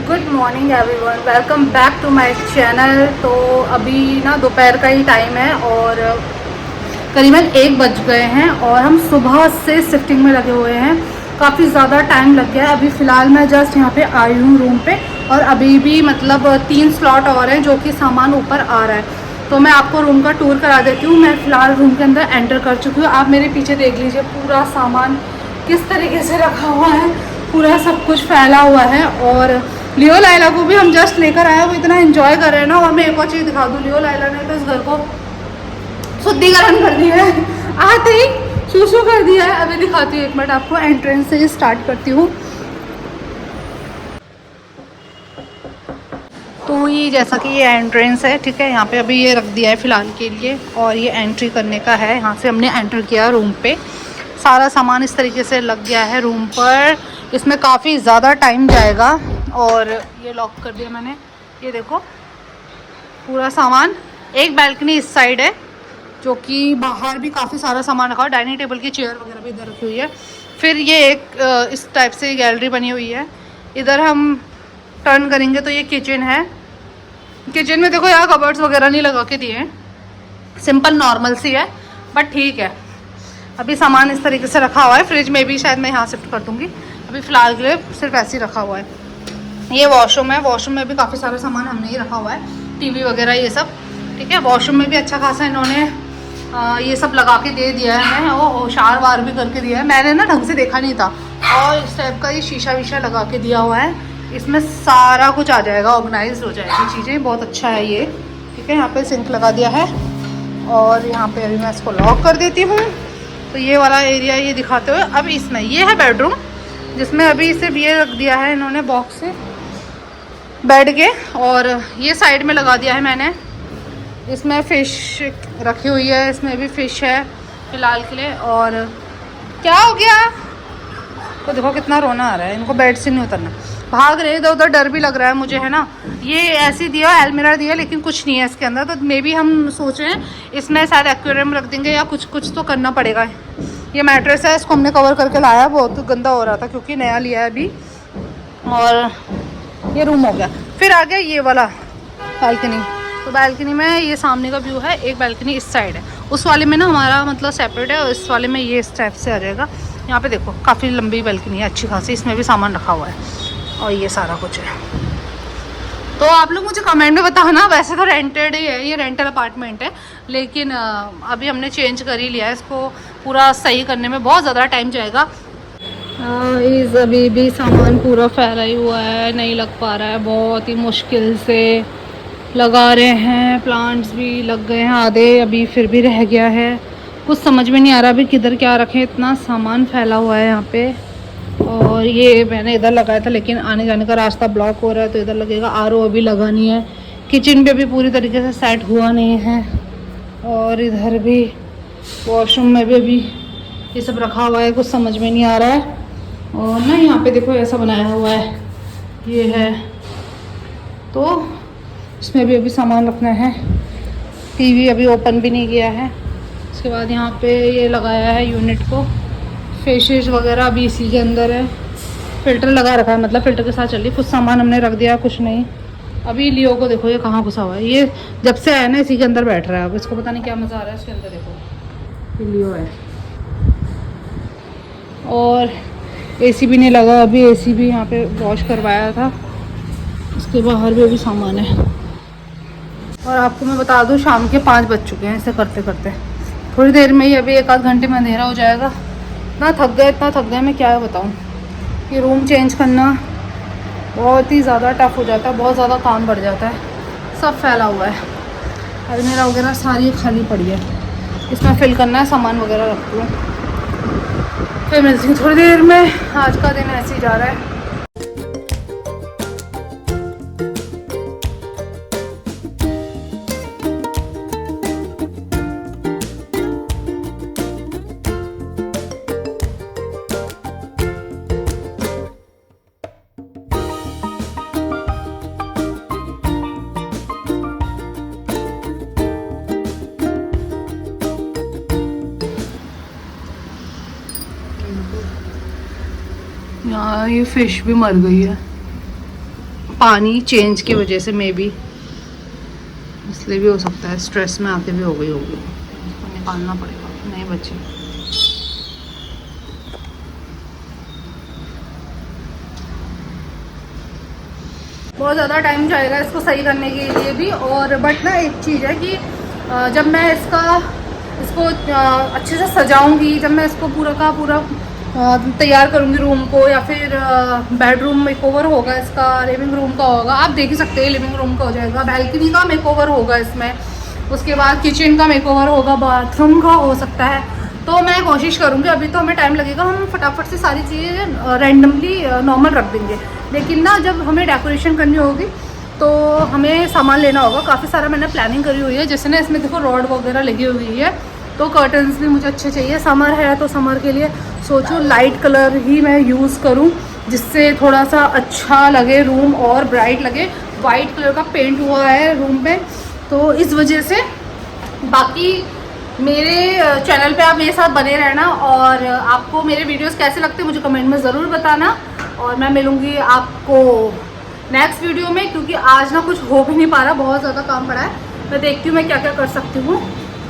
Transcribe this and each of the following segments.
Good morning everyone, welcome back to my channel. तो अभी ना दोपहर का ही टाइम है और करीबन 1 बज गए हैं और हम सुबह से शिफ्टिंग में लगे हुए हैं। काफ़ी ज़्यादा टाइम लग गया है। अभी फ़िलहाल मैं जस्ट यहाँ पे आई हूँ रूम पे और अभी भी मतलब 3 स्लॉट और हैं जो कि सामान ऊपर आ रहा है। तो मैं आपको रूम का टूर करा देती हूँ। मैं फ़िलहाल रूम के अंदर एंटर कर चुकी हूँ। आप मेरे पीछे देख लीजिए पूरा सामान किस तरीके से रखा हुआ है, पूरा सब कुछ फैला हुआ है। और लियो लाइला को भी हम जस्ट लेकर आए, वो इतना एंजॉय कर रहे हैं ना। और मैं एक और चीज़ दिखा दूँ, लियो लाइला ने तो इस घर को शुद्धिकरण कर दिया है, आते ही शू कर दिया है। अभी दिखाती हूँ, 1 मिनट आपको एंट्रेंस से स्टार्ट करती हूँ। तो ये जैसा कि ये एंट्रेंस है, ठीक है, यहाँ पे अभी ये रख दिया है फ़िलहाल के लिए और ये एंट्री करने का है। यहाँ से हमने एंटर किया रूम पे। सारा सामान इस तरीके से लग गया है रूम पर। इसमें काफ़ी ज़्यादा टाइम जाएगा। और ये लॉक कर दिया मैंने। ये देखो पूरा सामान। एक बैल्कनी इस साइड है जो कि बाहर भी काफ़ी सारा सामान रखा है। डाइनिंग टेबल की चेयर वगैरह भी इधर रखी हुई है। फिर ये एक इस टाइप से गैलरी बनी हुई है। इधर हम टर्न करेंगे तो ये किचन है। किचन में देखो यहाँ कबर्ड्स वगैरह नहीं लगा के दिए हैं, सिंपल नॉर्मल सी है, बट ठीक है। अभी सामान इस तरीके से रखा हुआ है। फ्रिज में भी शायद मैं यहाँ शिफ्ट कर दूँगी। अभी फ़िलहाल के लिए सिर्फ ऐसे ही रखा हुआ है। ये वॉशरूम है। वॉशरूम में भी काफ़ी सारा सामान हमने ही रखा हुआ है, टीवी वगैरह ये सब, ठीक है। वॉशरूम में भी अच्छा खासा इन्होंने ये सब लगा के दे दिया है हमें। और शार वार भी करके दिया है, मैंने ना ढंग से देखा नहीं था। और इस टाइप का ये शीशा वीशा लगा के दिया हुआ है। इसमें सारा कुछ आ जाएगा, ऑर्गेनाइज हो जाएगी चीज़ें। बहुत अच्छा है ये, ठीक है। यहाँ पे सिंक लगा दिया है और यहाँ पे अभी मैं इसको लॉक कर देती हूँ। तो ये वाला एरिया ये दिखाते हुए अब इसमें ये है बेडरूम, जिसमें अभी सिर्फ ये रख दिया है इन्होंने बॉक्स से बेड के। और ये साइड में लगा दिया है मैंने। इसमें फ़िश रखी हुई है, इसमें भी फ़िश है फ़िलहाल के लिए। और क्या हो गया, तो देखो कितना रोना आ रहा है, इनको बेड से नहीं उतरना, भाग रहे इधर उधर। डर भी लग रहा है मुझे, है ना। ये ऐसे दिया एलमिरा दिया, लेकिन कुछ नहीं है इसके अंदर। तो मे बी हम सोच रहे हैं इसमें शायद एक्वेरियम रख देंगे या कुछ तो करना पड़ेगा। ये मैट्रेस है, इसको हमने कवर करके लाया, बहुत गंदा हो रहा था क्योंकि नया लिया है अभी। और ये रूम हो गया। फिर आ गया ये वाला बालकनी। तो बालकनी में ये सामने का व्यू है। एक बालकनी इस साइड है, उस वाले में ना हमारा मतलब सेपरेट है, और इस वाले में ये इस टाइप से आ जाएगा। यहाँ पे देखो काफ़ी लंबी बालकनी है, अच्छी खासी। इसमें भी सामान रखा हुआ है और ये सारा कुछ है। तो आप लोग मुझे कमेंट में बताना। वैसे तो रेंटेड ही है, ये रेंटल अपार्टमेंट है, लेकिन अभी हमने चेंज कर ही लिया है। इसको पूरा सही करने में बहुत ज़्यादा टाइम जाएगा। इस अभी भी सामान पूरा फैला ही हुआ है, नहीं लग पा रहा है, बहुत ही मुश्किल से लगा रहे हैं। प्लांट्स भी लग गए हैं आधे, अभी फिर भी रह गया है। कुछ समझ में नहीं आ रहा अभी किधर क्या रखें, इतना सामान फैला हुआ है यहाँ पे। और ये मैंने इधर लगाया था, लेकिन आने जाने का रास्ता ब्लॉक हो रहा है तो इधर लगेगा। आरओ अभी लगा नहीं है। किचन पे भी पूरी तरीके से सेट हुआ नहीं है। और इधर भी वॉशरूम में भी अभी ये सब रखा हुआ है, कुछ समझ में नहीं आ रहा है। और ना यहाँ पे देखो ऐसा बनाया हुआ है, ये है, तो इसमें भी अभी सामान रखना है। टीवी अभी ओपन भी नहीं किया है। उसके बाद यहाँ पे ये लगाया है यूनिट को, फेशियल वगैरह अभी इसी के अंदर है। फ़िल्टर लगा रखा है, मतलब फ़िल्टर के साथ चल रही। कुछ सामान हमने रख दिया, कुछ नहीं। अभी लियो को देखो ये कहाँ घुसा हुआ है, ये जब से आया ना इसी के अंदर बैठ रहा है। अब इसको पता नहीं क्या मज़ा आ रहा है इसके अंदर। देखो ये लियो है। और एसी भी नहीं लगा अभी, एसी भी यहाँ पे वॉश करवाया था। उसके बाहर भी अभी सामान है। और आपको मैं बता दूँ शाम के 5 बज चुके हैं इसे करते करते। थोड़ी देर में ही, अभी 1 आध घंटे में अंधेरा हो जाएगा। इतना थक गए मैं क्या बताऊँ। ये रूम चेंज करना बहुत ही ज़्यादा टफ हो जाता है, बहुत ज़्यादा काम बढ़ जाता है। सब फैला हुआ है, अलमीरा वगैरह सारी खाली पड़ी है। इसमें फिल करना है, सामान वगैरह रखती हूँ। फिर मिलती हूँ थोड़ी देर में। आज का दिन ऐसे ही जा रहा है। यहाँ ये फिश भी मर गई है, पानी चेंज की वजह से मे बी, इसलिए भी हो सकता है, स्ट्रेस में आके भी हो गई होगी। इसको निकालना पड़ेगा, नहीं बची। बहुत ज़्यादा टाइम जाएगा इसको सही करने के लिए भी। और बट ना एक चीज़ है कि जब मैं इसको अच्छे से सजाऊंगी, जब मैं इसको पूरा का पूरा तैयार करूंगी रूम को, या फिर बेडरूम मेकओवर होगा इसका, लिविंग रूम का होगा, आप देख ही सकते हैं, लिविंग रूम का हो जाएगा, बैल्कनी का मेकओवर होगा इसमें, उसके बाद किचन का मेकओवर होगा, बाथरूम का हो सकता है। तो मैं कोशिश करूँगी, अभी तो हमें टाइम लगेगा, हम फटाफट से सारी चीज़ें रैंडमली नॉर्मल रख देंगे, लेकिन ना जब हमें डेकोरेशन करनी होगी तो हमें सामान लेना होगा। काफ़ी सारा मैंने प्लानिंग करी हुई है, जैसे ना इसमें देखो रॉड वगैरह लगी हुई है, तो कर्टन्स भी मुझे अच्छे चाहिए। समर है तो समर के लिए सोचो लाइट कलर ही मैं यूज़ करूं, जिससे थोड़ा सा अच्छा लगे रूम और ब्राइट लगे। वाइट कलर का पेंट हुआ है रूम पे, तो इस वजह से। बाकी मेरे चैनल पे आप मेरे साथ बने रहना, और आपको मेरे वीडियोस कैसे लगते हैं मुझे कमेंट में ज़रूर बताना। और मैं मिलूँगी आपको नेक्स्ट वीडियो में, क्योंकि आज ना कुछ हो भी नहीं पा रहा, बहुत ज़्यादा काम पड़ा है। मैं देखती हूँ मैं क्या क्या कर सकती हूँ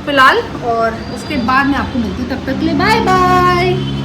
फ़िलहाल, और उसके बाद मैं आपको मिलती हूँ। तब तक के लिए बाय बाय।